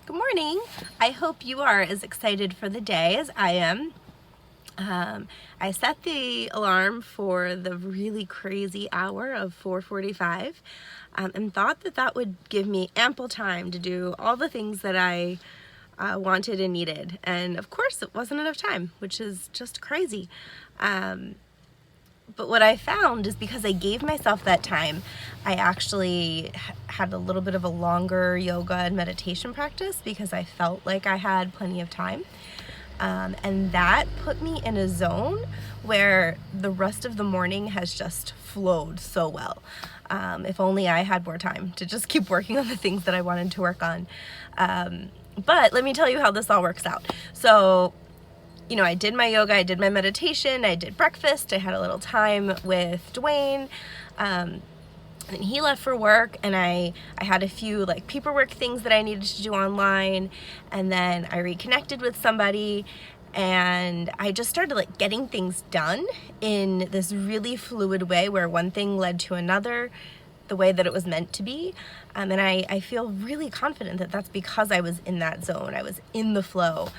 Good morning. I hope you are as excited for the day as I am. I set the alarm for the really crazy hour of 4:45 and thought that that would give me ample time to do all the things that I wanted and needed. And of course, it wasn't enough time, which is just crazy. But what I found is because I gave myself that time, I actually had a little bit of a longer yoga and meditation practice because I felt like I had plenty of time. And that put me in a zone where the rest of the morning has just flowed so well. If only I had more time to just keep working on the things that I wanted to work on. But let me tell you how this all works out. So, I did my yoga, I did my meditation, I did breakfast, I had a little time with Dwayne, and he left for work, and I had a few paperwork things that I needed to do online, and then I reconnected with somebody, and I just started getting things done in this really fluid way where one thing led to another, the way that it was meant to be. And I feel really confident that that's because I was in that zone. I was in the flow.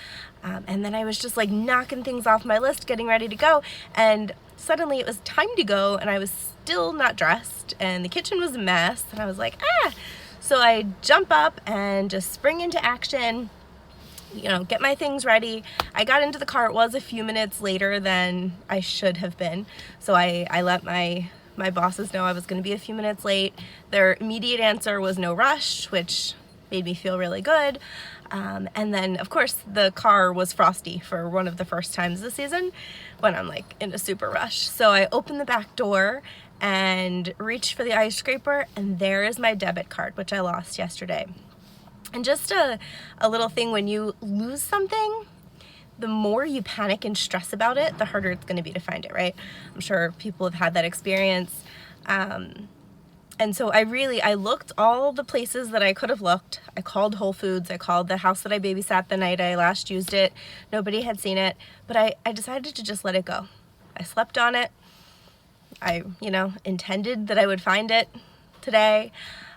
And then I was just knocking things off my list, getting ready to go. And suddenly it was time to go, and I was still not dressed, and the kitchen was a mess. And I was like, ah! So I jump up and just spring into action, get my things ready. I got into the car. It was a few minutes later than I should have been. So I let my bosses know I was going to be a few minutes late. Their immediate answer was no rush, which made me feel really good. And then, of course, the car was frosty for one of the first times this season when I'm in a super rush. So I opened the back door and reached for the ice scraper, and there is my debit card, which I lost yesterday. And just a little thing, when you lose something, the more you panic and stress about it, the harder it's going to be to find it, right? I'm sure people have had that experience. And so I looked all the places that I could have looked. I called Whole Foods. I called the house that I babysat the night I last used it. Nobody had seen it. But I decided to just let it go. I slept on it. I, intended that I would find it today.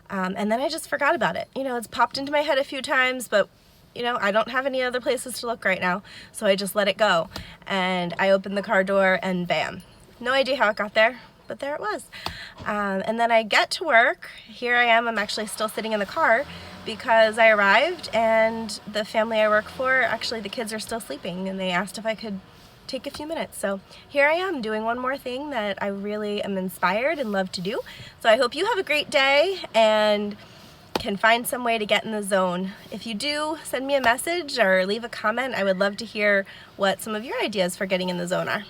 And then I just forgot about it. It's popped into my head a few times, but I don't have any other places to look right now, so I just let it go. And I opened the car door, and bam. No idea how it got there, but there it was. And then I get to work. Here I am. I'm actually still sitting in the car because I arrived, and the family I work for, actually the kids are still sleeping, and they asked if I could take a few minutes. So here I am doing one more thing that I really am inspired and love to do. So I hope you have a great day and can find some way to get in the zone. If you do, send me a message or leave a comment. I would love to hear what some of your ideas for getting in the zone are.